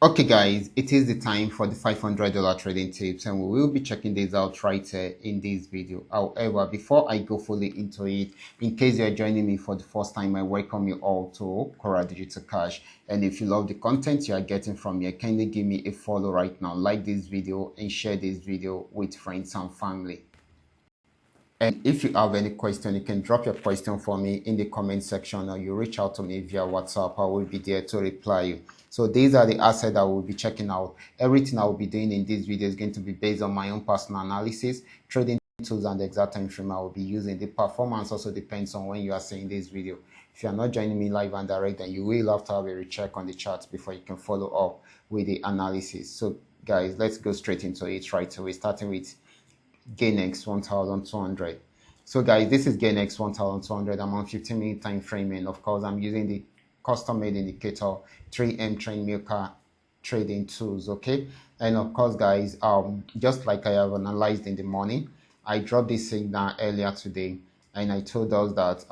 Okay guys, it is the time for the $500 trading tips and we will be checking this out right here in this video. However, before I go fully into it, in case you're joining me for the first time, I welcome you all to Qora Digital Cash. And if you love the content you are getting from here, kindly give me a follow right now, like this video and share this video with friends and family. And if you have any question, you can drop your question for me in the comment section or you reach out to me via WhatsApp. I will be there to reply you. So these are the assets I will be checking out. Everything I will be doing in this video is going to be based on my own personal analysis, trading tools and the exact time frame I will be using. The performance also depends on when you are seeing this video. If you are not joining me live and direct, then you will have to have a recheck on the chart before you can follow up with the analysis. So guys, let's go straight into it right away, starting with GainX 1200. So guys, this is GainX 1200. I'm on 15-minute time frame, and of course I'm using the custom made indicator 3M train milker trading tools. Okay, and of course guys, just like I have analyzed in the morning, I dropped this signal earlier today and I told us that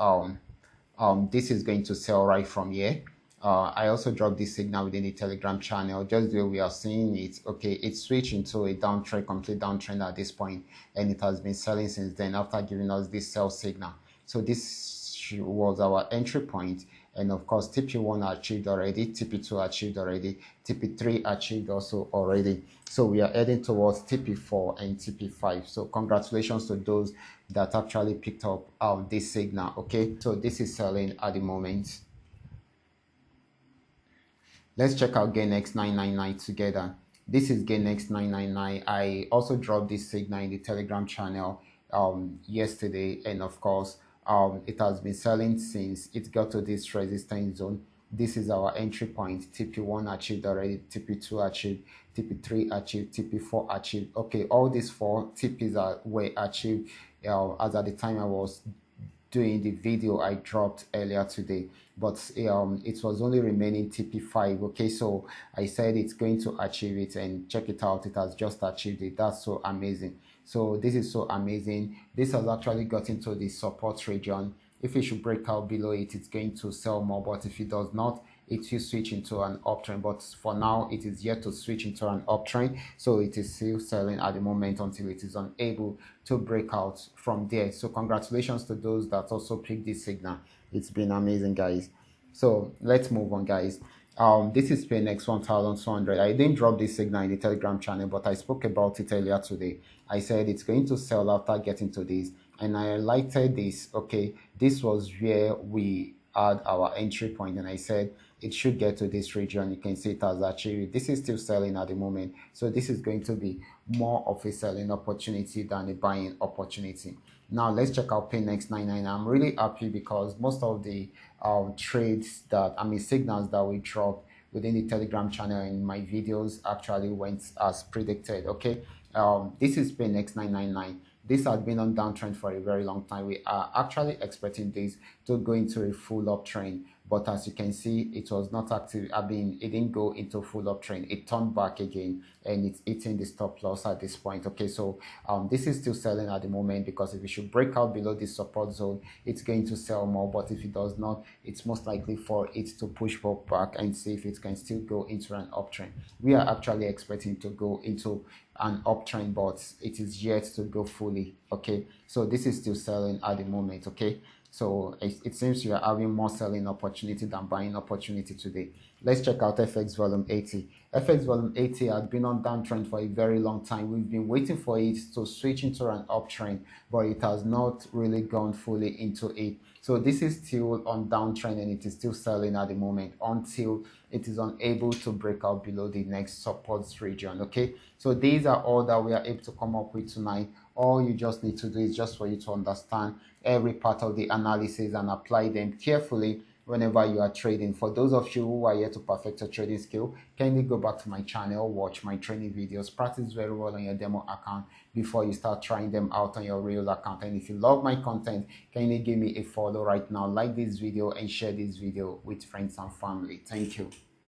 this is going to sell right from here. I also dropped this signal within the Telegram channel, just the way we are seeing it. Okay, it's switched into a downtrend, complete downtrend at this point, and it has been selling since then after giving us this sell signal. So this was our entry point, and of course TP1 achieved already, TP2 achieved already, TP3 achieved also already. So we are heading towards TP4 and TP5. So congratulations to those that actually picked up this signal. Okay, so this is selling at the moment. Let's check out GainX 999 together. This is GainX 999. I also dropped this signal in the Telegram channel yesterday, and of course it has been selling since it got to this resistance zone. This is our entry point. TP1 achieved already, TP2 achieved, TP3 achieved, TP4 achieved. Okay, all these four TPs were achieved as at the time I was doing the video I dropped earlier today, but it was only remaining TP5. Okay, so I said it's going to achieve it, and check it out, it has just achieved it. That's so amazing. So this is so amazing. This has actually got into the support region. If it should break out below it, it's going to sell more, but if it does not, it will switch into an uptrend. But for now, it is yet to switch into an uptrend, so it is still selling at the moment until it is unable to break out from there. So congratulations to those that also picked this signal. It's been amazing, guys. So let's move on, guys. This is PNX 1200. I didn't drop this signal in the Telegram channel, but I spoke about it earlier today. I said it's going to sell after getting to this, and I highlighted this. Okay, this was where we had our entry point, and I said it should get to this region. You can see it has achieved. This is still selling at the moment, so this is going to be more of a selling opportunity than a buying opportunity. Now let's check out PNX 99. I'm really happy because most of the trades that signals that we dropped within the Telegram channel in my videos actually went as predicted. Okay, this is PNX 999. This has been on downtrend for a very long time. We are actually expecting this to go into a full uptrend, but as you can see, it was not active. It didn't go into full uptrend. It turned back again, and it's hitting the stop loss at this point. Okay, so this is still selling at the moment, because if it should break out below this support zone, it's going to sell more. But if it does not, it's most likely for it to push back and see if it can still go into an uptrend. We are actually expecting to go into an uptrend, but it is yet to go fully. Okay, so this is still selling at the moment. Okay, so it seems you are having more selling opportunity than buying opportunity today. Let's check out FX volume 80. FX volume 80 had been on downtrend for a very long time. We've been waiting for it to switch into an uptrend, but it has not really gone fully into it. So this is still on downtrend, and it is still selling at the moment until it is unable to break out below the next support region. Okay, so these are all that we are able to come up with tonight. All you just need to do is just for you to understand every part of the analysis and apply them carefully whenever you are trading. For those of you who are here to perfect your trading skill, kindly go back to my channel, watch my training videos, practice very well on your demo account before you start trying them out on your real account. And if you love my content, kindly give me a follow right now, like this video and share this video with friends and family. Thank you.